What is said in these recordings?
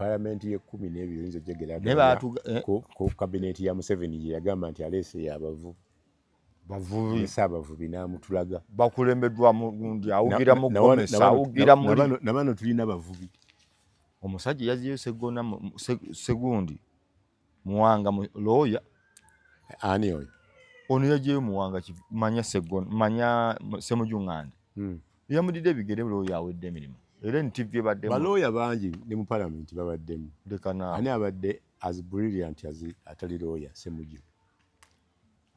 parliament ye 10 n'ebyo yinza jegera ku cabinet ya Museveni ye yagamba nti alese yabavu bavubi abavubi namutulaga bakulembeddwa mugundi awugira mu gomesa awugira muri nabano tulina bavubi omusajja yaziyo segundi muwanga lawyer ani oyo ono yajiyo muwanga manya manya Semujunganda yamudide bigere lawyer awedde emirimu era NTV baddemu balawyer bangi ne mu parliament babaddemu lekana ani abadde as brilliant as atali lawyer Semuju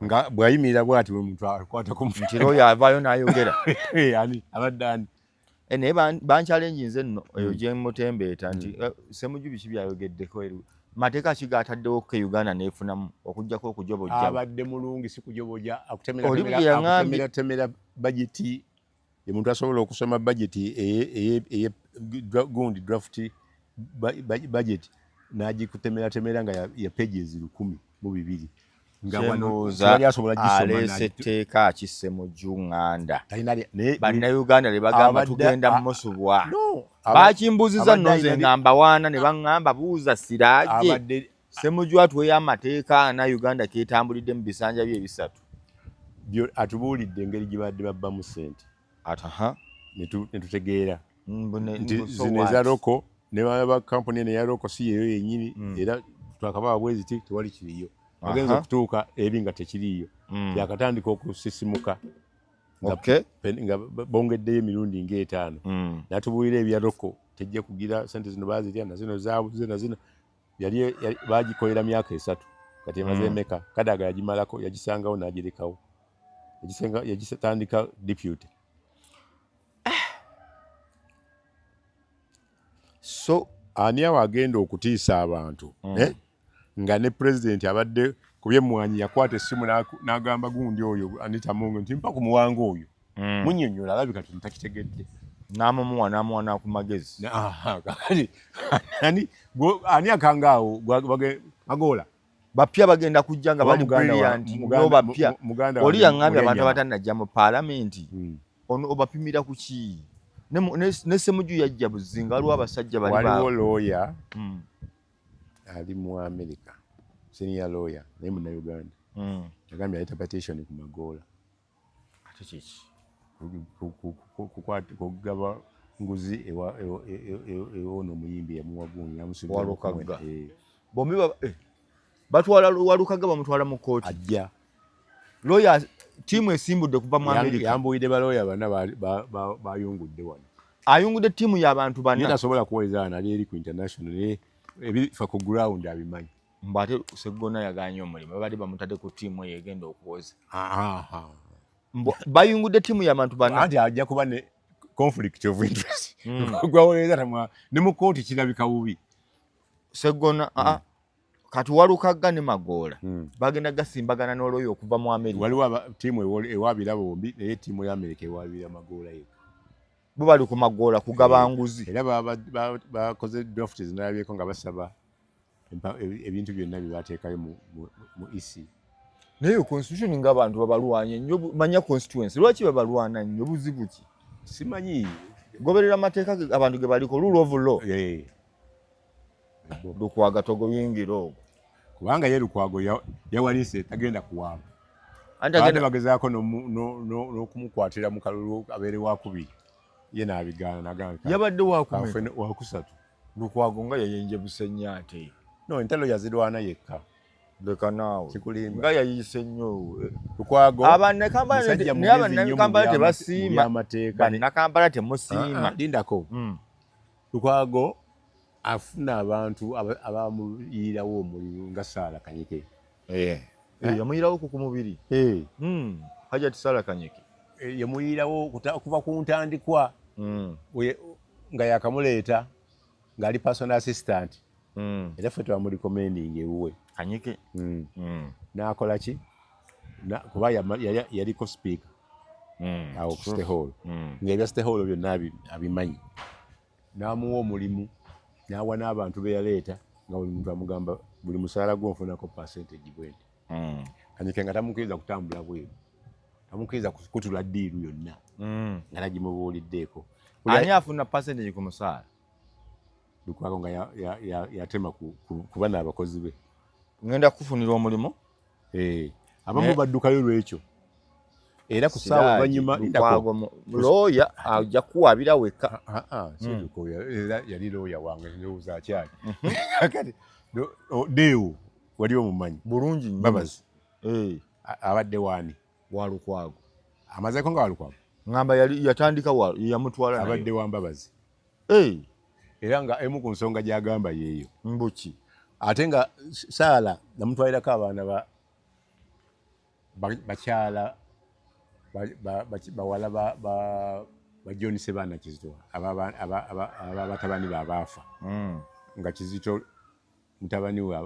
nga bwayimirira bwati we muntu akwata ku ntiro yavayo n'ayogera yani abaddani ene ban challenge nze nno eyo je mutembeeta nti Semuju bichi byayogeddeko mateeka kigataddewo ke Uganda neefunamu okujjako okujobojja abadde mulungi si kujobojja akutemera budget ye muntu asobola okusoma budget eye gundi draft budget n'agikutemera nga ya pages 1,200 nga wano yali asobola gisoma alesetteeka akisse mu Junganda bannayuganda ne bagamba tugenda musubwa bakimbuziza nno nze ngamba waana ne baŋŋamba buuza siraaje Semuju atweya amateeka na Uganda ketambulidde mu bisanja bye bisatu atubuulidde engeri gye badde babbamu ssente netutegeera zino eza loko ne ba kampuni eno eya loko si yeyo yennyini era twakababa bweziti tewali kiriyo agenza okutuuka eri nga tekiriyo yakatandika okusisimuka nga bongeddeyo emirundi nga5 natubuulira ebya loko tejja kugira sente zino bazirya nazino zaabuze nazino yali bagikolera myaka 3 kati emaze emeka Kadaga yagimalako yagisangawo n'agirekawo yagisatandika deputy so ani awo agenda okutiisa abantu nga ne president abadde kubyemwanyi yakwata essimu n'agamba gundi oyo Anita Mungu nti mpa ku muwanga oyo munnyonnyola alabika tuntakitegedde namuwa ku magezi ani akangaawo Magola bapya bagenda kujja nga bali brilliant no bapya oli yaŋŋambye abantu abatannajja mu parliament ono obapimira ku ki ne Semuju yajja buzinga waliwo abasajja waliwo lawyer ali mu America senior lawyer naye Munnayuganda yagambye aleta petition ku Magola ate kiki kugaba nguzi ewono omuyimbi yamuwagunyi yamusiwalukaga bombi batwala walukaga bamutwala mu kooti ajja lawyer tiimu esimbudde kuva mu America yambuyidde balawyer bana bayungudde wano ayungudde tiimu y'abantu bana tasobola kuweza nali eri ku international ebifa ku ground abimanyi mbate Segona yaganye omulimu bali bamutadde ku tiimu yegenda okuwoza bayungudde tiimu y'abantu bana anti ajja kuba ne conflict of interest gwawoleza tamwa ne mu kooti kirabika bubi Segona kati walukaga ne Magola bagenda gasimbagana n'olwoyo okuva mu America waliwo tiimu ewabira bombi naye tiimu ya America ewabira Magola ye bo bali ku Magola kugaba nguzi era bakoze draft zinalabyeko nga basaba ebintu byonna byebateekayo mu EC naye constitution ng'abantu babalwanya nnyo manya constituency lwaki babalwana nnyo buzibu ki simanyi goberera amateeka abantu ge baliko rule of law Lukwago togoyingira ogwo kubanga ye Lukwago yawalise tagenda kuwamba ate bagezaako n'okumukwatira mu kalulu abeere wakubiri ye n'abigaana nagamba yabadde wakusatu Lukwago nga yayenje busenya ate no entalo yazirwana yekka leka naawe kikulimba nga yayise nnyo Lukwago abannakambala tebasiima bannakambala temusiima lindako Lukwago afuna abantu abamuyirawo omulimu nga Saala Kanyike yamuyirawo ku mubiri Hajati Saala Kanyike yamuyirawo kuva ku ntandikwa nga yakamuleeta ng'ali personal assistant era ffe twamuli commending ewuwe Kanyike n'akola ki kuba yaliko speaker awo ku State Hall ng'ebya State Hall byonna abimanyi n'amuwa omulimu n'awa n'abantu be yaleeta nga buli muntu amugamba buli musaala gw'onfunako percentage bwenti Kanyike nga tamukkiriza kutambula bweru tamukkiriza kutula ddiiru yonna nga nagimubuuliddeeko ani afuna percentage ku musaala Lukwago nga yatema ku bana abakozi be. Ngenda kufunira omulimu? Abamu baddukayo lwekyo. Era ku ssaawa oluvannyuma Lukwago looya ajja kuwabira wekka. Yali looya wange ndowooza akyali. Deewo wali omumanyi bulungi Mbabazi abadde waani wa Lukwago amazeeko nga wa Lukwago ngamba yatandika yamutwala abadde wa Mbabazi era nga emu ku nsonga gy'agamba yeeyo mbuki ate nga Saala namutwalirako abaana bakyala bawala ba John Sebaana Kizito ababatabani be abaafa nga Kizito mutabani we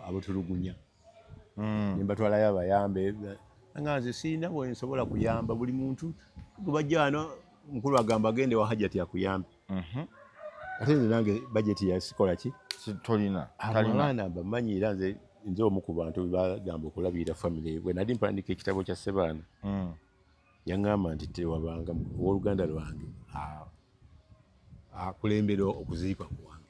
abutulugunya nimbatwalayo abayambe nga nze sirina bwe nsobola kuyamba buli muntu gubajja wano mukulu agamba agende wa Hajjati akuyambe ate nze nange bajeti yasikola ki tolina abaana bamanyi era nze omu ku bantu bagamba okulabirira famire bwe nali mpandika ekitabo kya Sebaana yaŋŋamba nti tewabanga owooluganda lwange akulembera okuziikwa kwange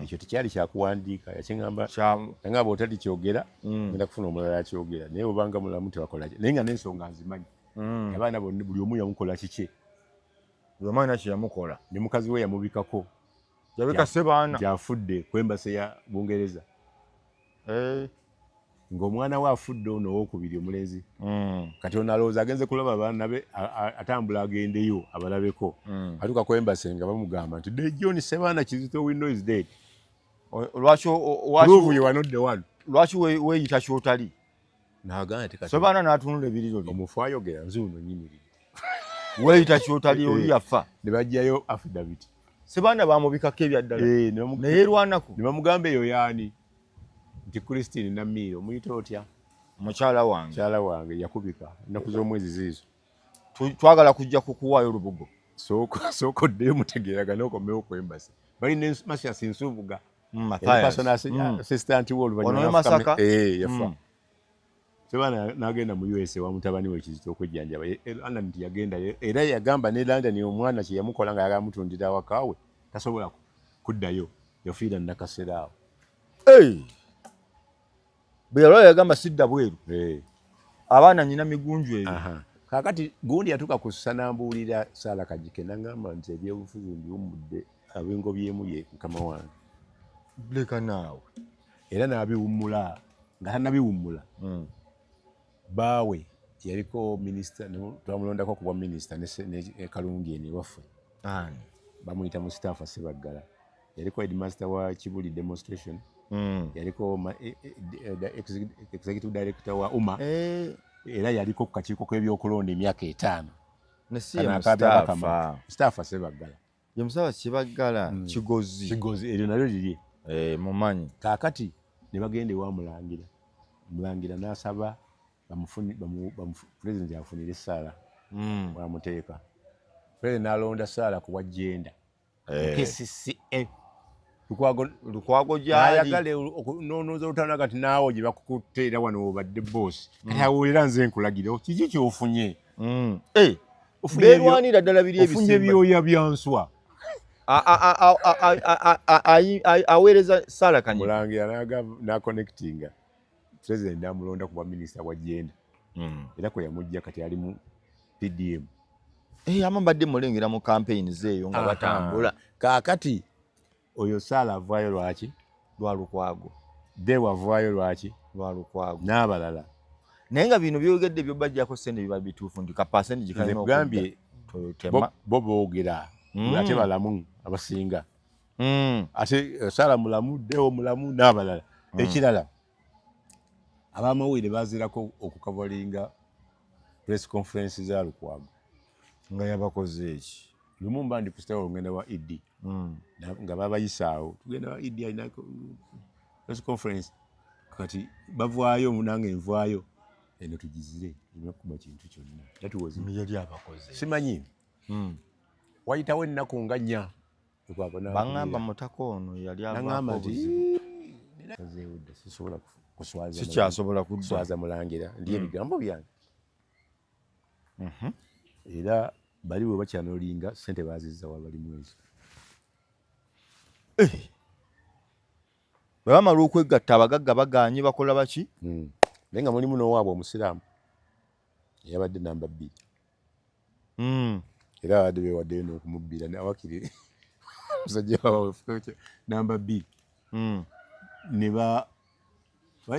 ekyo tekyali kyakuwandiika yaŋŋamba otali kyogera ngenda kufuna omulala akyogera naye obanga mulamu tewakola ki naye nga n'ensonga nzimanyi abaana bonna buli omu yamukola kiki buli omu alina kyeyamukola ne mukazi we yamubikako yabika Sebaana gy'afudde ku embasi ya Bungereza ng'omwana we afudde ono owookubiri omulenzi kati ono alowooza agenze kulaba abaana be atambula agendeyo abalabeko atuuka ku embasi nga bamugamba nti John Sebaana Kizito we know is dead. Lwaki weeyita kyotali? Sebaana n'atunula ebiriro bye omufu ayogera nze uno nyimiridde weeyita kyotali oli yafa ne bajjayo affidavit Sebaana bamubikako ebyaddala naye lwanaku ne bamugamba eyo yaani nti Christine Namiiro omuyita otya mukyala wange yakubika ennaku z'omwezi ziizo twagala kujja kukuwaayo olubugo sooka oddeyo mutegeeragane okomewo ku embasi balina Masias Nsubuga assistant we oluvannyuma yafa Sebaana n'agenda mu USA wa mutabani we Kizito okwejjanjaba London nti yagendayo era yagamba ne London omwana kye yamukola nga yagala mutundira awakaawe tasobola kuddayo yafiira nnakaseera awo bwe yalwala yagamba sidda bweru abaana nyina migunju eyo kaakati gundi yatuuka ku ssanambuulira Saala Kajike n'agamba nti ebyobufuzi mbiwummudde ab'engobyemu ye mukama wange leka naawe era n'abiwummula nga tannabiwummula baawe yaliko minisita twamulondako ku bwa minisita ne Kalungi eno ewaffe bamuyita Mustapha Sebaggala yaliko headmaster wa Kibuli demonstration yaliko executive director wa UMA era yaliko ku kakiiko k'ebyokulonda emyaka 5 Mustapha Sebaggala ye Mustapha Sebaggala Kigozi eryo nalyo liri mumanyi kaakati ne bagenda ewa Mulangira n'asaba President afunire Saala bwamuteeka President n'alonda Saala ku bwa genda KCCA Lukwago gyali ayagala okunoonoza olutalo kati naawe gye bakukutte era wano obadde boosi kati awulira nze nkulagira kiki kyofunye beerwanira ddala biri ofunye ebyoya bya nswa aweereza Saala Kanyike Mulangira n'aconnectinga President n'amulonda ku bwa minisita wa genda era kwe yamujja kati ali mu PDM amambadde mulengera mu campaigns eyo nga batambula kaakati oyo Saala avaayo lwaki lwa Lukwago Dewa avaayo lwaki lwa Lukwago n'abalala naye nga bino byogedde byo bajjako ssente biba bituufu ndi ka percent gikalina okugambye bo boogera ate balamu abasinga ate Saala mulamu Dewa mulamu n'abalala ekirala abamawulire bazirako okukavalinga press conference za Lukwago nga yabakoze eki lumu mba ndi kusitawo ngenda wa Idi nga babayisaawo tugenda wa Idi alina press conference kati bavaayo nange nvaayo eno tugizire inakuba kintu kyonna tatuwozi yali abakoze simanyi wayitawo ennaku nga 4 baŋŋamba mutako ono yali avaako obuzibu sisobola sikyasobola kuswaza Mulangira ndi ebigambo byange era bali bwe bakyanolinga ssente bazizza wabali mwezi bwe bamala okwegatta abagagga baganye bakola baki naye nga mulimu n'owaabwe omusiraamu eyabadde namba 2 era abadde beewaddeyo n'okumubbira awakiri musajja waabwe namba 2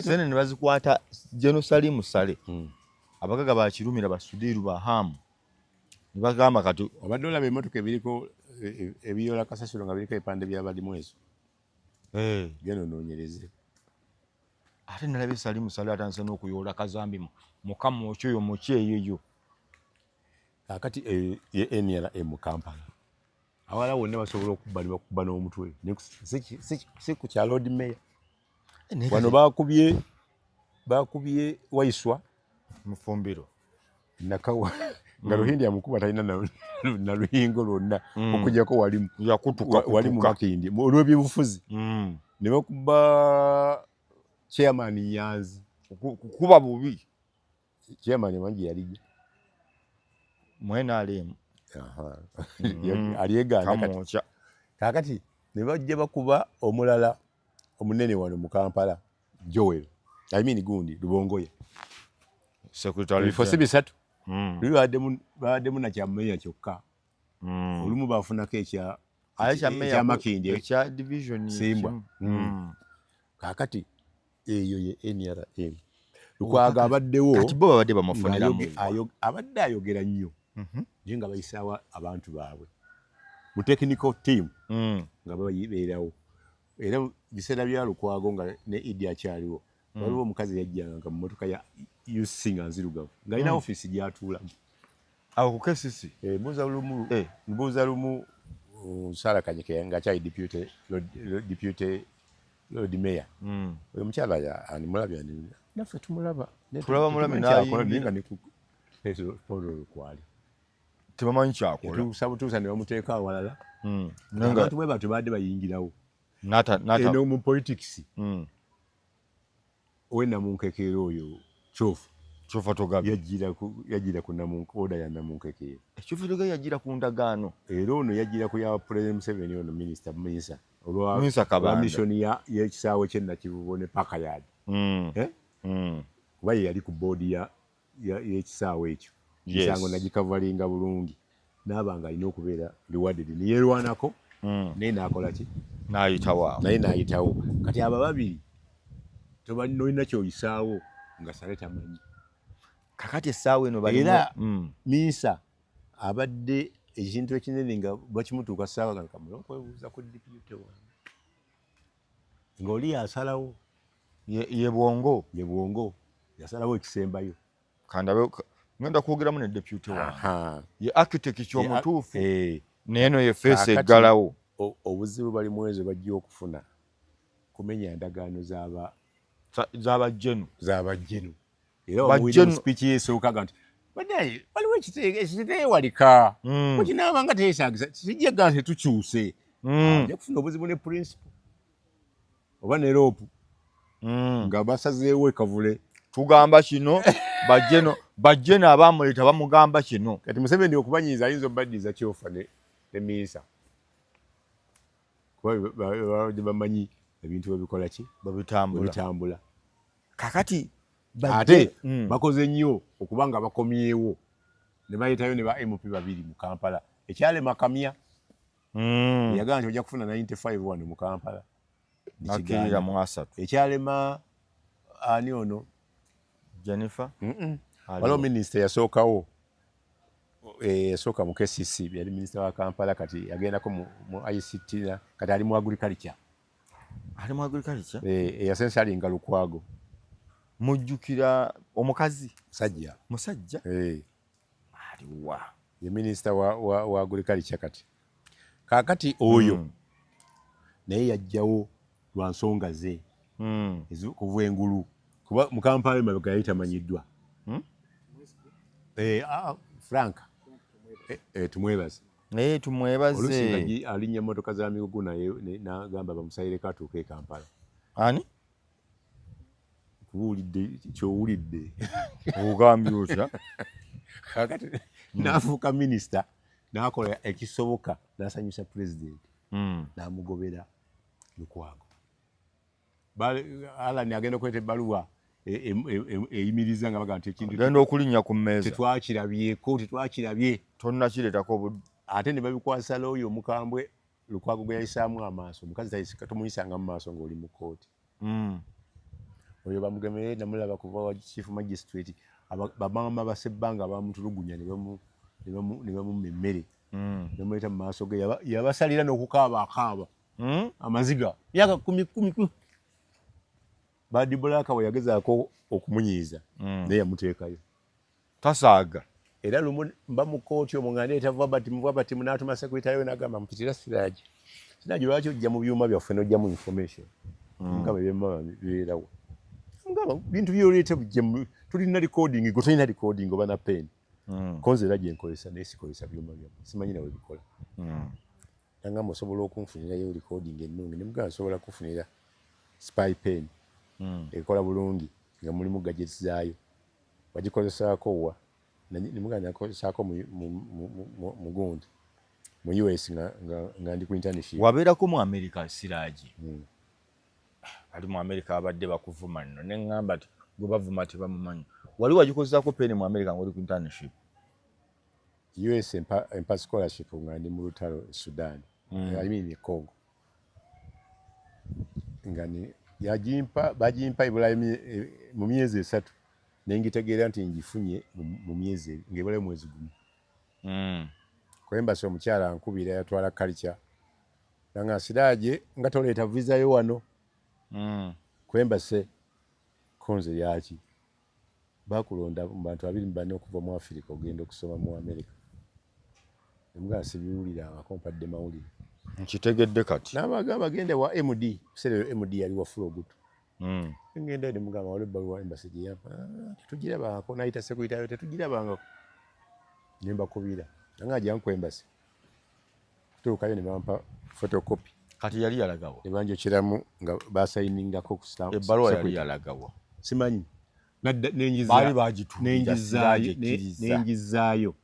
sene ne bazikwata Jerusalemu sale abagagga bakirumira basudiiru bahamu ne bagamba kati obadde olaba emmotoka ebiriko ebiyola kasasiro nga biriko ebipande by'abalimu ezo geno noonyereze ate nalabye Salimu Sale atandise n'okuyoola kazambi mukama okyoyo muki eyoyo akati NRM Kampala awala wonna basobola okubba ne bakuba n'omutwe si ku kya Lord Mayor wano bakubye Waiswa mufumbiro nakawa nga Ruhindi amukuba talina na luyingo lwonna okujjako wali mu Makindi olw'ebyobufuzi ne bakuba chairman Nyanzi kukuba bubi chairman wangi yalija mwena alemu aliyegaana kakati ne bajja bakuba omulala omunene wano mu Kampala Joel gundi Lubongoya secretary bifosi bisatu baddemu nakyammenya kyokka olumu bafunako ekya Makindi ekya division Simbwa kakati eyo ye NRM Lukwago abaddewo kati bo babadde bamufunira abadde ayogera nnyo naye nga bayisaawo abantu baabwe mu technical team nga babeerawo era biseera bya Lukwago nga ne Idi akyaliwo waliwo omukazi yajjanga mu mmotoka ya UC nga nzirugavu ng'alina ofiisi gy'atuulamu awo ku KCC mbuuza lumu Sarah Kanyike ng'akyali deputy Lord Mayor oyo mukyala animulabya naffe tumulaba nga ne ku kwali tebamanyi kyakola butuusa ne bamuteeka awalala abantu bwe batyo baadde bayingirawo eno mu politics owenamunkekeera oyo Kyofa Togabe yajjira ku oda ya namunkekeera Kyofa Togabe yajjira ku ndagaano era ono yajjira ku ya President Museveni ono Minister Minsa olwa mission y'ekisaawe ky'Nakivubo ne Pakayadi kuba ye yali ku boodi y'ekisaawe ekyo misango nagikavalinga bulungi n'aba nga alina okubeera rewarded neyeerwanako naye n'akola ki naye n'ayitawo kati aba babiri tolina kyoyisaawo nga Sale tamanyi kakati essaawa eno era Minsa abadde ekintu ekinene nga bakimutuuka ssaawa nga kamala okwebuuza ku deputy wange ng'oli yasalawo ye bwongo yasalawo ekisembayo kandabe ngenda kwogeramu ne deputy wange ye architect ky'omutuufu neeno ye face eggalawo obuzibu bali mwezi bajja okufuna kumenya endagaano z'abajjenu era omuwiri speech yeesookaga nti waliwo ekiteewalika mukinaaba nga teyesaagisa kijjaga tetukyuse ajja kufuna obuzibu ne principal oba ne rope nga basazeewo ekavule tugamba kino bajjeno abamuleta bamugamba kino kati Museveni okubanyiiza ayinza obbaddiza Kyofa ne Minsa kuba bamanyi ebintu babikola ki babitambula kakati ate bakoze nnyo okuba nga bakomyewo ne bayitayo ne ba MP babiri mu Kampala ekyalema Kamya yagamba nti ojja kufuna 95 wano mu Kampala ekyalema ani ono Jennifer waliwo minisita yasookawo yasooka mu KCC yali minisita wa Kampala kati yagendako mu ICT kati ali mu agriculture eyasensalinga Lukwago mujjukira omukazi musajja aliwa ye minisita wa agriculture kati kakati oyo naye yajjawo lwa nsonga ze kuva engulu kuba mu Kampala emabega yali tamanyiddwa Frank tumwebaze oluusi alinnya emmotoka za migugu naye n'agamba bamusayireko atuuke e Kampala ani kuwulidde kyowulidde ogambye otya kakati n'afuuka minisita n'akola ekisoboka n'asanyusa pulezidenti n'amugobera Lukwago Alan agenda kweta ebbaluwa eyimiriza nga baga nti ekintu genda okulinnya ku mmeeza tetwakirabye tonnakireetako ate ne babikwasa looyo omukambwe Lukwago gwe yayisaamu amaaso omukazi tayisika tomuyisanga mu maaso ng'oli mu kooti oyo bamugemere namulaba kuva wa chief magistrate bamama basebbanga bamutulugunya ne bamumma emmere bamuleeta mu maaso ge yabasalira n'okukaaba akaaba amaziga myaka 10 Badi Bulaka we yagezaako okumunyiiza naye yamuteekayo tasaaga era lumu mba mu kooti omwo nga ndeeta Vabati n'atuma sekretary we n'agamba mpitira Siraaji lwaki ojja mu byuma byaffe n'ojja mu information nga byemama bibeerawo ngamba bintu byoleeta bijja tulina recording gwe tulina recording oba na pen konze era gye nkozesa naye sikozesa byuma byaffe simanyi nawe bikola nangamba osobola okunfunirayo recording ennungi ne mugamba nsobola kufunira spy pen ekola bulungi nga mulimu gadgets zaayo bagikozesaako wa nimuganda nakozesaako mu gundi mu US nga ndi ku internship wabeerako mu America Siraaji ali mu America abadde bakuvuma nno ne ngamba ti gwe bavuma tebamumanyi wali wagikozesaako peni mu America ng'oli ku internship US empa scholarship nga ndi mu lutalo Sudan I mean Congo ngani bagimpa Ibrahim mu myezi 3 nengitegeera nti ngifunye mu myezi ngebale mwezi gumu kwemba so omukyala nkubira yatwala culture nanga Siraaje nga toleeta visa yo wano kwemba se konze yaki bakulonda mu bantu 24 okuva mu Africa ogenda okusoma mu America nga sibiwulira akompadde mawulire nkitegedde kati n'abagamba bagende wa MD sere MD yali wa Fulogutu ngenda ndi mugamba wale baluwa embassy gye yampa tetugirabangako nayita sekuyitayo tetugirabangako nemba kubira nga ajja nku embassy tuukayo ne bampa photocopy kati yali yalagawo ne banjokeramu nga basayiningako ku stamp ebbaluwa yali yalagawo simanyi baali bagituuza n'engizaayo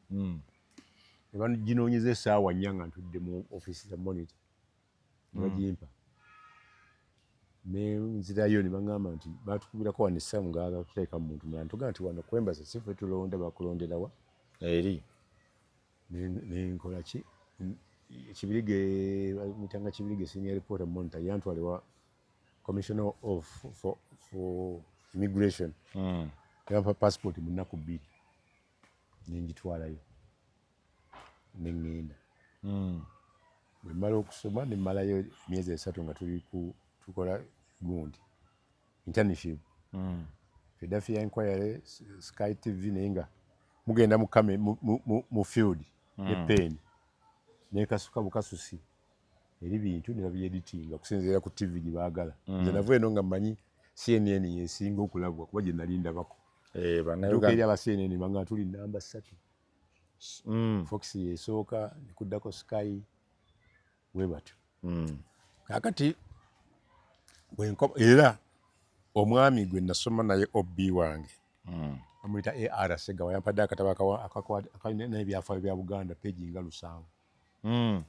ne baginoonyeza essaawa 4 nga ntudde mu office za monitor ne bagimpa nenzirayo ne baŋŋamba nti batukubirako wano essamu ngaaga kuteeka mu muntu mulala ntugamba nti wano kwembaza si ffe tulonda bakulonderawa eri nenkola ki Kibirige mutanga Kibirige senior reporter monitor yantwale wa commissioner for immigration yampa passport mu nnaku 2 nengitwalayo nengenda bwe mmala okusoma ne mmalayo emyezi 3 nga tuli tukola gundi internship Philadelphia Inquiry Sky TV nenga mugenda mukame mu field ne pen ne kasuka bukasusi eri bintu ne babyeditinga okusinziira ku TV gye baagala nze nava eno nga mmanyi CNN yesinga okulabwa kuba gye nalinda bako banayoga aba CNN banga tuli namba 3 Fox yesooka ne kuddako Sky webato kakati era omwami gwe nasoma naye obbi wange amuyita AR Segawa yampadde akatabo akalina ebyafaayo bya Buganda peegi nga 7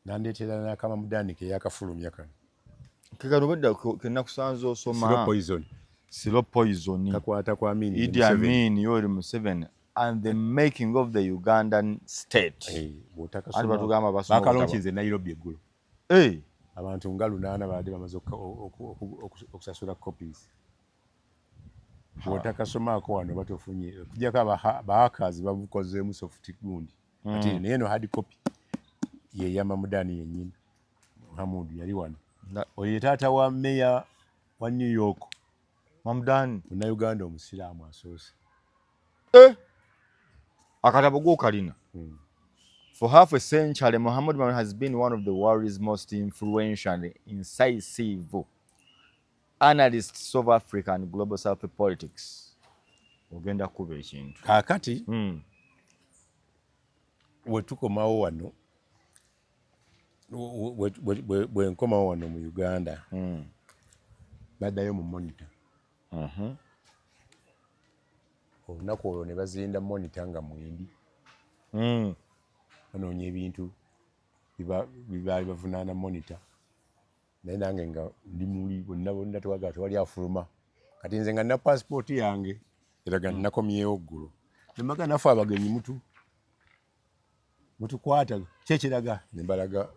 nandeetera n'akama mudaanike yakafulumya kano kekano bedda kenakusanza osoma Silo Poison kakwata kwa Idi Amin Yoweri Museveni and the making of the Ugandan state batugamba basoma bakalonkinze Nairobi eggulo abantu nga 8 baadde bamaze okusasula copies bwotakasomako wano batofunye kujjako abahackers babukozeemu soft gundi ati naye no hard copy ye ya Mamudani yennyini Hamudu yali wano oyo taata wa meya wa New York Mamudani Munnayuganda omusiraamu asoose akatabo go kalina For half a century, Muhammad Buhari has been one of the world's most influential and incisive analysts of Africa and global South politics. Ogenda kuba ekintu. Kakati wetukomawo wano bwe nkomawo wano mu Uganda baddayo mu monitor. Olunaku olwo ne bazinda monitor nga mwembi. Banoonya ebintu bibaali bavunaana monitor naye nange nga ndi muli bonna twagaa tewali afuluma kati nze nga nina passport yange eraga nakomyewo ggulo nemaga naffe abagenyi mutukwata kyekiraga nembalaga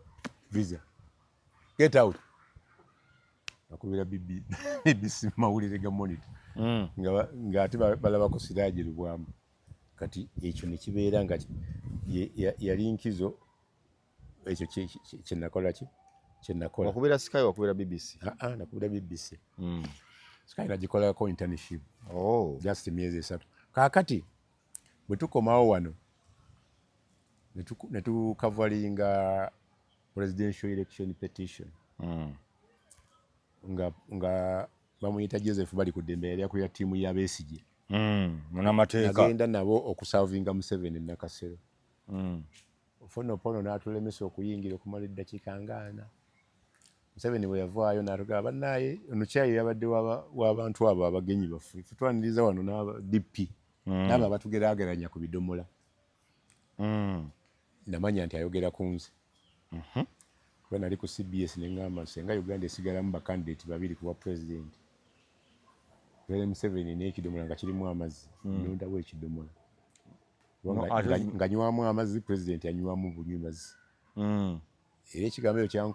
visa get out nakubira BBC mawulire ga monitor nga ate balabako Siraji Lubwamba kati ekyo nekibeera nga yali nkizo ekyo kyenakola wakubira Sky wakubira BBC nakubira BBC Sky nagikolako internship just emyezi 3 kakati bwe tukomawo wano netukavalinga presidential election petition nga bamuyita Joseph bali ku ddembe yali akulira ttiimu ya Besigye munamateeka nagenda nabo okusalvinga Museveni Nakasero Fonopono n'atulemesa okuyingira okumala eddakiika ngaana Museveni bwe yavaayo n'atugamba bannaye onokyayo yabadde w'abantu abo abagenyi baffe tutwaniriza wano n'aba DP n'abo abatugeraageranya ku bidomola namanya nti ayogera ku nze kuba nali ku CBS neŋŋamba senga Uganda esigalamu bakandidate babiri ku bwa pulezidenti Yoweri Museveni n'ekidomola nga kirimu amazzi nondawo ekidomola nga nywamu amazzi pulezidenti anywamu bunywi mazzi era ekigambo ekyo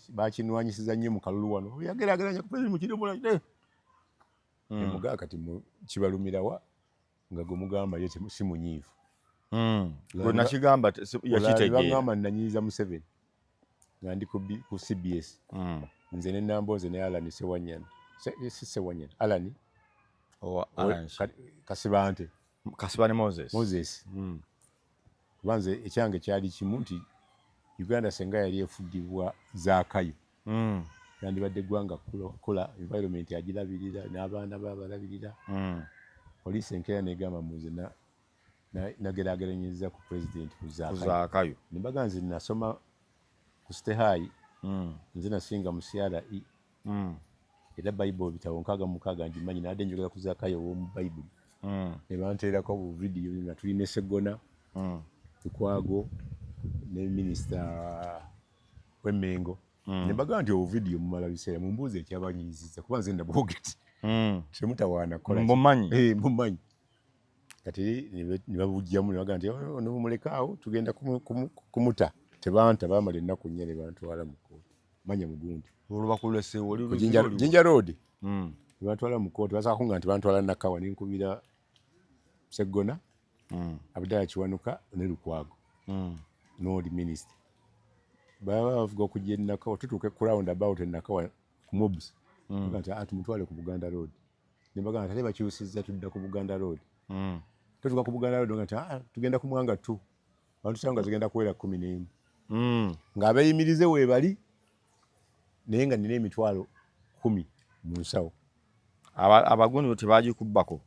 bakinwanyisiza nnyo mu kalulu wano yageraageranya ku pulezidenti mu kidomola nemugaa kati kibalumirawa nga gwe mugamba ye si munyiivu nakigamba yakitegeera nanyiiza Museveni nga ndi ku CBS nze ne Nambooze ne Alan Sewanyana Alan Kasibante Kasibane Moses kubanze ekyange kyali kimu nti Uganda senga yali efugibwa zaakayo yandibadde eggwanga kola environment agirabirira n'abaana babalabirira poliisi enkeera negamba muze nageraageranyiriza ku pulezidenti ku zaakayo nembaga nze nasoma ku Stehai nze nasinga mu CRE era Bible bitabo 66 ngimanyi nadde njogera ku zaakayo w'omu Bible ne banteerako bu video nga tulina Segona Tukwago ne minisita w'Emmengo nembaga nti obu video mumala biseera mumbuuze ekyabanyiizizza kuba nze ndabwogeti temutawaana kola mbumanyi kati ne babujjamu ne baga nti nomulekaawo tugenda kumuta tebanta bamala ennaku 4 ne bantwala mu kkooti manya mugundi Jinja Road bantwala mu kkooti basaka kunga nti bantwala Nakawa ninkubira Segona Abdalla Kiwanuka ne Lukwago n'oli minisita baba bavuga okujja e Nakawa tutuuke ku round about e Nakawa ku mobs nti tumutwale ku Buganda Road nembaga nti ate bakyusizza tudda ku Buganda Road tutuuka ku Buganda Road nti tugenda ku Mwanga 2 abantu kyanga zigenda kuwera 11 ng'abeeyimirize weebali naye nga nina emitwalo 10 mu nsawo abagundi tebagikubbako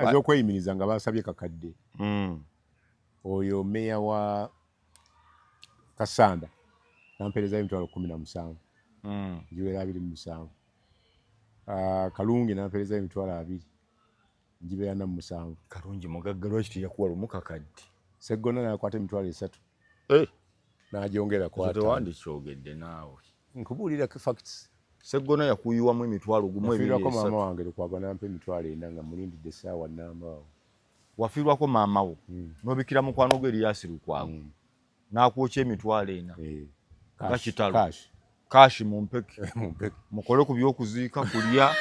ez'okweyimiriza nga basabye kakadde oyo meya wa Kasanda nampeereza emitwalo 17 giwera 27 Kalungi nampeereza emitwalo 2 gibeera na 7 Kalungi mugagga lwaki teyakuwa lumu kakadde Segona nakwata emitwalo 3 n'agyongera kwata tewandikyogedde naawe nkubuulira facts Segona yakuyiwamu emitwalo gumu wafiirwako maama wange Lukwago nampa emitwalo 4 nga mulindidde essaawa nnambaawo wafiirwako maama wo n'obikira mukwano gwe Erias Lukwago n'akwokya emitwalo 4 nga kitalo kashi mumpeke mukole ku by'okuziika kulya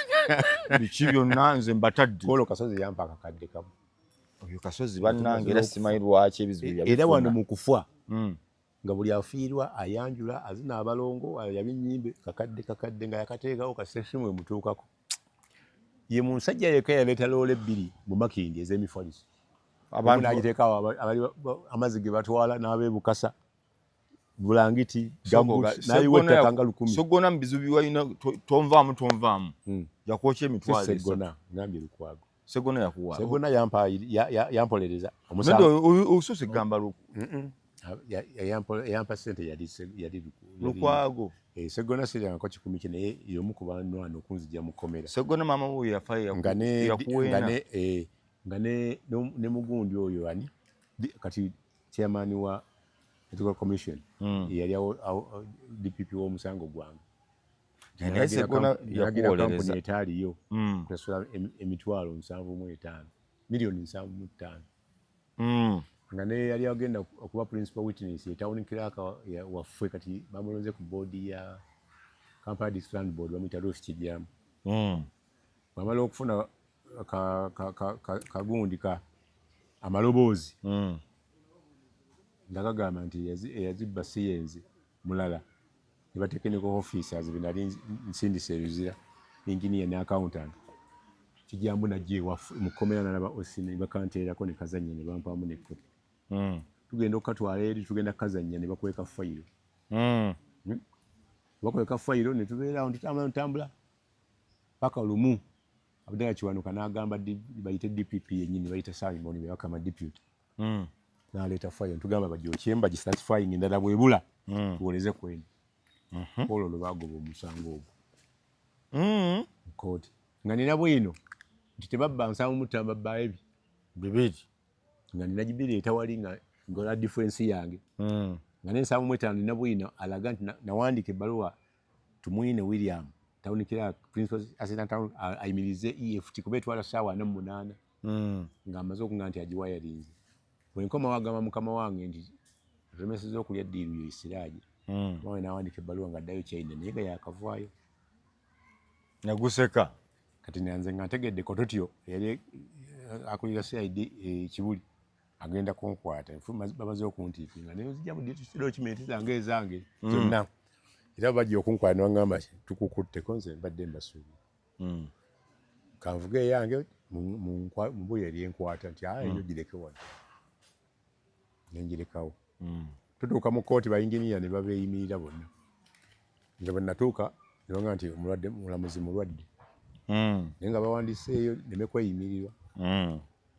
biki byonna nze mbatadde Kolo Kasozi yampa akakadde kamu oyo Kasozi bannange era simanyi lwaki ebizibu byabifuna era wano mu kufa nga buli afiirwa ayanjula azina abalongo yabinnyimbe kakadde nga yakateekawo kasessimwe mutuukako ye musajja yekka yaleeta loole 2 mu Makindi ez'emifaliso abantu n'agiteekawo amazzi ge batwala n'abeebukasa bulangiti gambuti nayiweta kanga 10 Segona mu bizibu byalina tonvaamu yakwokya emitwalo Segona ngambye Lukwago Segona yakuwa Segona yampolereza omusose gamba yampa sente yali Lukwago Segona sirangako 10 kye naye y'omu ku banwana okunzija mukomera Segona maama wo yafa nga ne mugundi oyo ani kati chairman wa electoral commission yali DPP w'omusango gwange yakuwolereza kampuni etaaliyo kusasula emitwalo 75 miliyoni 75 nga ne yali agenda okuba principal witness town clerk waffe kati bamulonze ku board ya Kampala District Land Board bamuyita Ruth Kijyamu bamala okufuna kagundi ka amaloboozi ndakagamba nti eyazibba siyenzi mulala ne batekeniko officers binali nsindise ebizira engineer ne accountant Kijyamu najje mukomera nalaba osine bakanteerako ne kazanya ne bampamu ne kopi tugenda okatwala eri tugenda kazanya ne bakweka fayiro bakweka fayiro ne tubeera awo ntambula paka lumu Abdalla Kiwanuka n'agamba bayite DPP yennyini bayita Simon be bakama deputy n'aleeta fayiro tugamba bagyokye gisatisfying endala bwebula tuwoleze kweno olwo lwe bagoba omusango ogwo kooti nga nina bwino nti tebabba nsamu mutamba babba bibiri nga nina gibiri etawali nga ngola difference yange nga nensamu mwetano nina bwino alaga nti nawandika ebbaluwa tumwine William town clerk principal assistant town ayimirize EFT kuba etwala ssaawa 48 nga amaze okuŋŋa nti agiwayalinze bwenkoma wagamba mukama wange nti remeseza okulya ddiiru yo isiraaje mawe nawandika ebbaluwa nga addayo China naye nga yakavaayo naguseka kati nanze nga ntegedde kototyo yali akulira CID Kibuli agenda kunkwata bamaze okuntiipinga naye nzija budde dokimenti zange ezange zonna era bajja okunkwata nangamba tukukutte konse mbadde mbasuubi kanvuga eyange mbuye eryenkwata nti eyo gireke wano nenjirekawo tutuuka mu kooti bayinginiya ne babeeyimirira bonna nga bwe natuuka ne bagamba nti mulamuzi mulwadde naye nga bawandiseeyo neme kweyimirirwa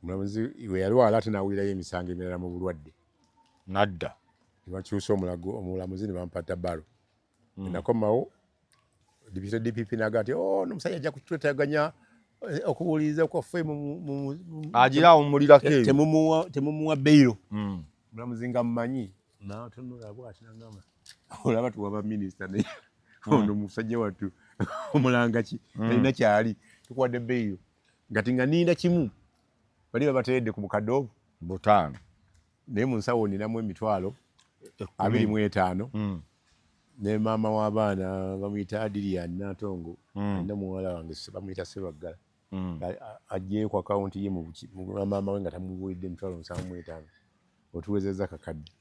omulamuzi we yalwala ate n'awulirayo emisango emirala mu bulwadde nadda ne bakyusa omulamuzi ne bampata balo nakomawo DPP n'agamba nti n'omusajja ajja kutwetaganya okuwuliriza kwaffe agira omulirako eyo temumuwa beyiro omulamuzi nga mmanyi natunula bwati nagamba olaba tuwaba minisita naye ono musajja wattu omulanga ki talina kyali tukuwadde beyiro ngati nga ninda kimu bali babateredde ku bukadde 5 naye mu nsawo ninamu emitwalo 25 ne maama w'abaana bamuyita Adilian Natongo alina muwala wange bamuyita Sebaggala ajjeyo ku akawunti ye mu maama we nga tamubuulidde emitwalo 75 otuwezezza kakadde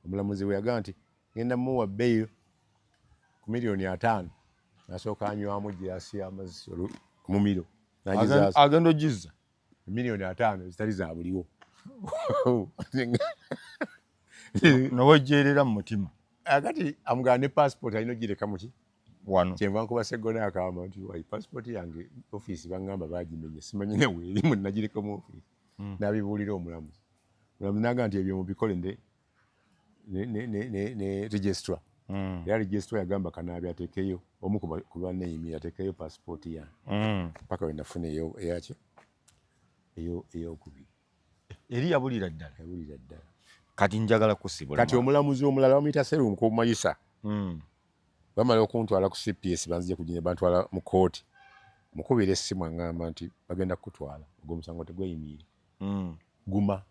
omulamuzi we yagamba nti ngenda muwa beyiro ku miliyoni 5 nasooka anywamu girasi y'amazzi omumiro agenda ogizza miliyoni 5 zitali za buliwo nowejjeerera mu mutima akati amugamba ne passport alina ogireka muki wano kyenva nkuba Segona akamba nti wai passport yange office bangamba bagimenye simanyi ne weerimu nagireka mu office nabibuulira omulamuzi n'agamba nti ebyo mubikole ne registrar era registrar yagamba kanaabi atekeyo omu ku banneeyimira atekeyo passport yange paka we nafuna eyaki eyokubiri eri yabulira ddala kati njagala kusibula kati omulamuzi omulala bamuyita Serum ku Mayisa bamala okuntwala ku CPS banzije kujinya bantwala mu kooti mukubira essimu angamba nti bagenda kukutwala ogwo omusango tegweyimiire guma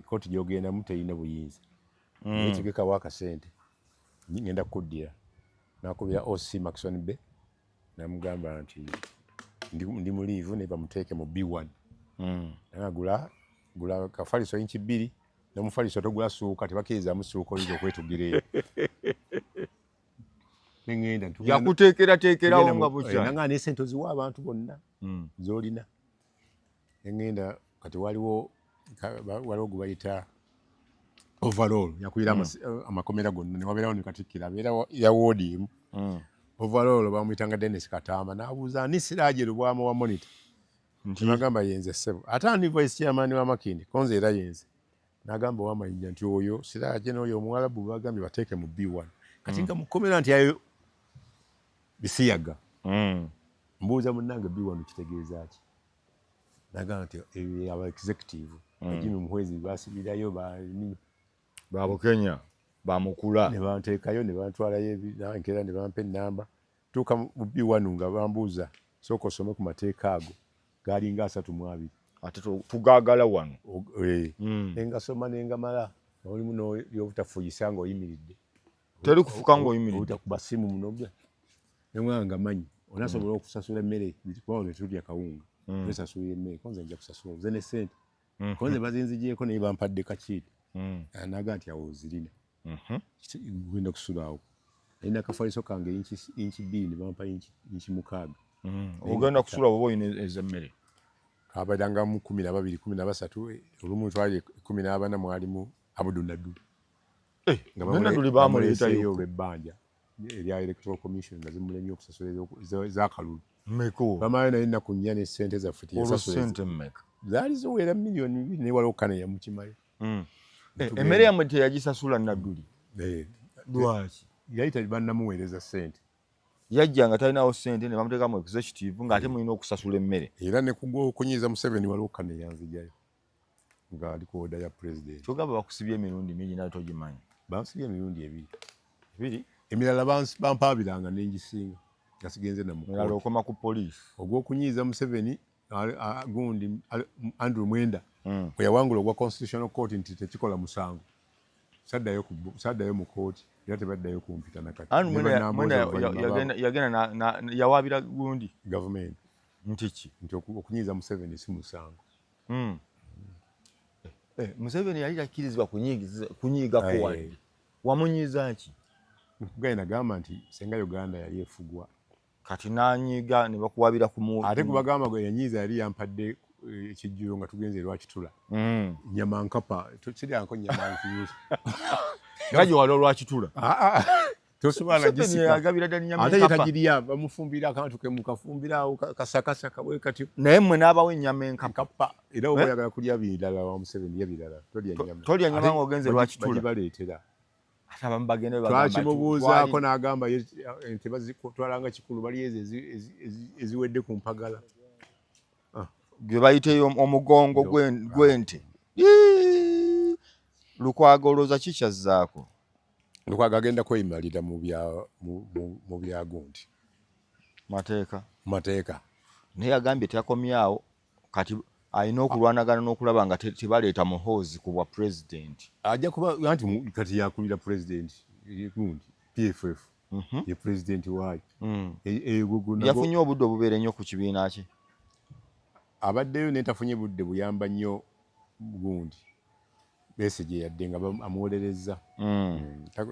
kooti gyogenda muteyina buyinza nekigeekawo akasente ngenda kukuddira nakubira OC Maxon Bay namugamba nti ndi mu liivu ne bamuteeke mu B1 gula kafaliso inchi 2 nomufaliso togula suuka tebakkiriza musuuka oliza okwetugira eyo nengenda yakuteekerateekerawo nga bukya nanga n'esente oziwa abantu bonna z'olina nengenda kati waliwo gwe bayita overall yakulira amakomera gonna newabeerawo ne Katikkiro abeera ya woodi emu overall bamuyitanga Dennis Katamba n'abuuza ani Siraaje Lubwama wa monitor nagamba yenze ssebo ate ani vice chairman wa Makindi konze era yenze nagamba wamayinja nti oyo Siraaje n'oyo Omuwarabu bagambye bateeke mu B1 kati nga mukomera nti ayo bisiyaga mbuuza munnange B1 kitegeeza ki nagamba nti aba executive Jimmy Muhwezi basibirayo Babo Kenya bamukula ne banteekayo ne bantwalayo enkera ne bampa ennamba tuuka mu B1 nga bambuuza sooka osome ku mateeka ago gaali nga 32 ate tugaagala wano nengasoma nengamala olimu n'obutafuyisa ng'oyimiridde teri kufuka ng'oyimiridde ku basimu muno nemwanga manyi onasobola okusasula emmere kuba ne tulya kawunga nesasula emmere konze nja kusasula obuze ne ssente konze bazinzigyeko naye bampadde kakiiti naga nti awo zirina gwenda kusulaawo alina akafaliso kange inchi 2 ne bampa inchi 6 ogenda kusula oba oyina ez'emmere kabadanga mu 12 13 olumu twali 14 mwalimu abudunadu nga duli bamuleeta yo bebbanja erya electoral commission nga zimulemye okusasula zakalulu meko bamaye naye naku nnya ne ssente zaffe sente mmeka zaali ziwera milioni 2 ne waliwo kane yamukimayo emmere yamwe teyagisasula nadduli lwaki yali talibannamuweereza ssente yajja nga talinawo ssente ne bamuteekamu executive ng'ate mulina okusasula emmere era ne kunyiiza Museveni waliwo kane yanzijayo ng'ali ku oda ya president kyogamba bakusibye emirundi mingi naye togimanyi bansibye emirundi ebiri emirala bampaabiranga nengisinga nga sigenze namumirala okoma ku poliisi ogw'okunyiiza Museveni gundi Andrew Mwenda bwe yawangula ogwa constitutional court nti tekikola musango saddayo mu kooti era tebaddayo kumpita nakati yagenda yawaabira gundi gavumenti nti ki nti okunyiiza Museveni si musango Museveni yali takkirizibwa kunyiigako wadde wamunyiiza ki Mugaye nagamba nti senga Uganda yali efugwa kati nanyiiga ne bakuwabira ate kubagamba gwe yanyiiza yali yampadde ekijjulo nga tugenze Lwakitula nyama nkapa kiryanko nyama nkiyusa ngaje wali Lwakitula tosobola gisika agabira ddala nyama nkapa ate yetagiriya bamufumbira akantu ke mukafumbira awo kasakasaka bwe kati naye mmwe n'abawo ennyama enkapa era oba oyagala kulya birala wa Museveni yebirala tolya nyama ng'ogenze Lwakitula bagibaleetera abamu bagenda twakimubuuzaako n'agamba nti bazitwalanga kikulu bali ezo eziwedde ku mpagala gye bayita omugongo gw'ente Lukwago olowooza kikyazzaako Lukwago agenda kweyimalira mu bya gundi mateeka naye agambye teyakomyawo kati alina okulwanagana n'okulaba nga tebaleeta muhoozi ku bwa pulezidenti ajja kuba anti kati yakulira pulezidenti gundi PFF ye pulezidenti waayo yafunye obudde obubeera ennyo ku kibiina kye abaddeyo naye tafunye budde buyamba nnyo gundi Besigye yadde nga amuwolereza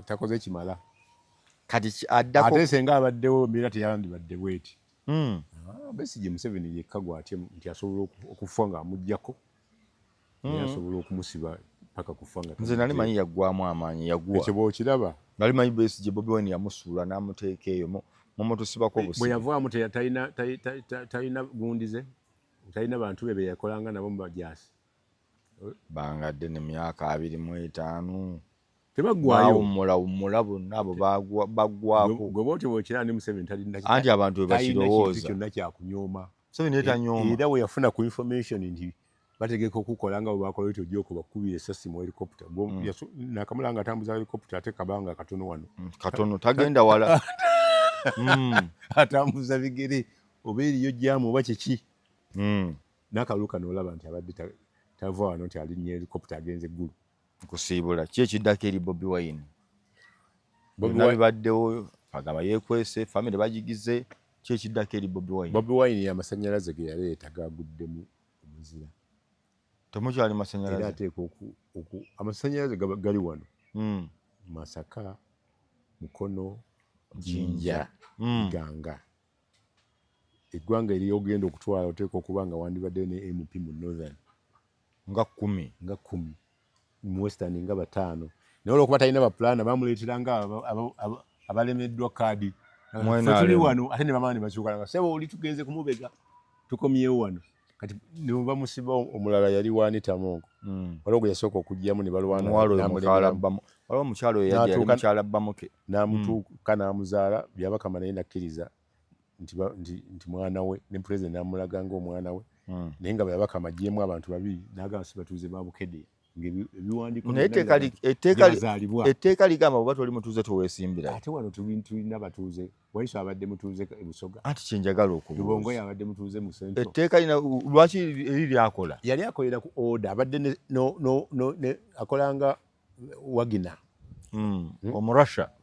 takoze kimala kati addako ate senga abaddewo mbeera teyandibadde bweti Besigye Museveni yekka gwatya nti asobola okufa nga amuggyako naye asobola okumusiba paka kufa nga nze nali manyi yaggwamu amaanyi yaggwa ekyo bw'okiraba nali manyi Besigye Bobi Wine yamusuula n'amuteeka eyo mumutusibako obusibe bwe yavaamu talina gundize talina bantu be yakolanga nabo mu bajaasi bangadde ne myaka 25 tebaggwayo wumula bonna abo baggwako gwe bwoti bw'okira ndi Museveni talina anti abantu we bakirowooza kyonna kyakunyooma Museveni etanyooma era we yafuna ku information nti bategeka okukola nga bwe bakola oti ojja bakubira essasi mu helicopter nakamulanga atambuza helicopter ate kabanga katono wano katono tagenda wala atambuza bigere oba eriyo jjaamu oba kiki n'akaluka n'olaba nti abadde tava wano nti alinnya helicopter agenze eggulu kusiibula ki ekiddako eri Bobi Wine baddewo agamba yeekwese famire bagigize ki ekiddako eri Bobi Wine Bobi Wine amasannyalaze ge yaleeta gaguddemu omuzira temukyali masannyalaze era ateeka amasannyalaze gali wano Masaka Mukono Jinja Ganga eggwanga eryogenda okutwala oteeka okuba nga wandibadde ne MP mu Northern nga 10 mu Western nga 5 naye olwokuba talina bapulana bamuleetera nga abalemeddwa kaadi tuli wano ate ne bamaani bakyukalanga sebo oli tugenze kumubega tukomyewo wano kati ne bamusiba omulala yali Wanita Mongo waliwo gwe yasooka okugyamu ne balwana waliwo omukyalo yali mukyala Bamuke n'amutuuka n'amuzaala byabakama naye nakkiriza nti mwana we ne pulezidenti n'amulaga ng'omwana we naye nga bwe yabakama aggyemu abantu babiri n'agamba si batuuze ba Bukedde ebiwandiiko etteeka ligamba bwe batoli mutuuze toweesimbira ate wano tulina batuuze waiso abadde mutuuze e Busoga anti kyenjagala okubuuza abadde mutuuze mu Central etteeka lina lwaki eri lyakola yali akolera ku order abadde akolanga wagina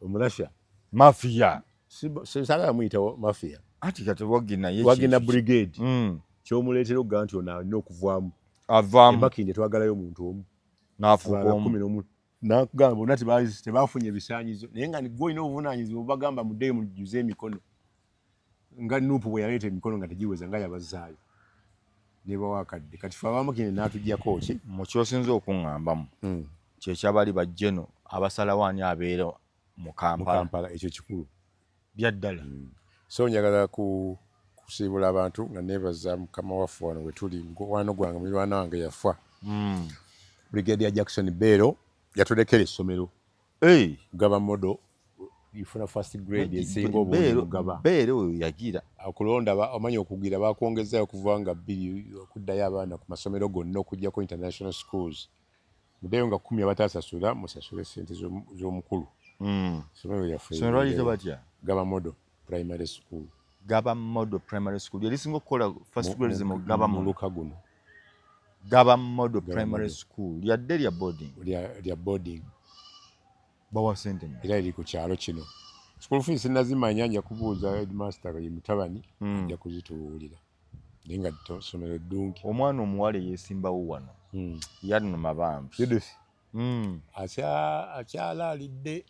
omurasha mafia sala muyita mafia anti kati wagina brigade kyomuleetera okugaa nti ono alina okuvaamu Makindye twagalayo omuntu omu n'afuuka nakugamba bonna tebafunye ebisaanyizo naye nga gwe olina obuvunaanyizibwa bagamba muddeyo mujuze emikono nga Nuupu bwe yaleeta emikono nga tegiweza nga yabazaayo ne bawakadde kati fe Abamakindye n'atugyako ki mu kyosinza okuŋŋambamu kyekyabali bajjeno abasalawo ani abeera mu Kampala ekyo kikulu byaddala so njagala kusiibula abantu nga neebaza mukama waffe wano we tuli mukwano gwange muliraano wange yafa Brigadier Jackson Beero yatulekera essomero gaba modo ifuna first grade esinga obulungi mugaba Beero oyo yagira okulonda omanyi okugira bakwongezayo okuva nga 2 okuddayo abaana ku masomero gonna okujjako international schools muddeyo nga 10 abatasasula musasule sente z'omukulu essomero lyaffe lyayita batya gaba modo primary school Gaba Modo Primary School yalisinga okukola first grade mu Gaba Muluka guno Gaba Modo Primary School lyadde lya boarding bawa sente era eri ku kyalo kino school fees nazimanya nja kubuuza headmaster ye Mutabani ajja kuzituwulira naye nga ssomero ddungi omwana omuwala yeesimbawo wano yannuma bambi akyalaalidde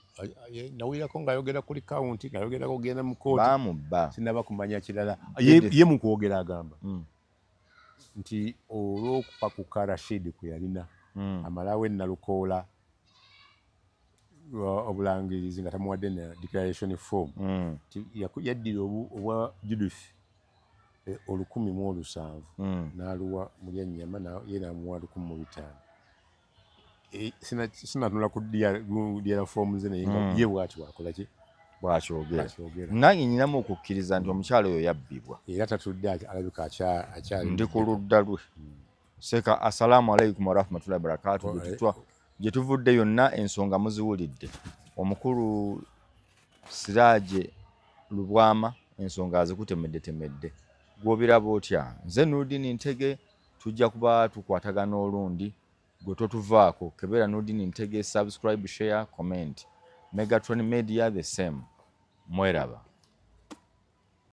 nawulirako ng'ayogera kuli kawunti ng'ayogerako genda mu kooti bamubba sinaba kumanya kirala ye mu kwogera agamba nti olw'okupakuka Rashid kwe yalina amalawo ennalukoola obulangirizi nga tamuwadde na declaration form yaddira obwa Judith 107 n'aluwa Mulyannyama ye n'amuwa 105 sinatunula ku diara fomu ze naye nga ye bw'ati bwakola ki bwakyogera nange nyinamu okukkiriza nti omukyalo oyo yabbibwa era tatudde alabika akyali ndi ku ludda lwe Seeka assalamu alaikum warahmatullahi wabarakatuh gye tuvudde yonna ensonga muziwulidde omukulu Siraaje Lubwama ensonga azikutemedde gw'obiraba otya nze Nurdin Ntege tujja kuba tukwatagana olundi gwe totuvaako kebeera Nurdin Ntege subscribe share comment Megatron Media the same mweraba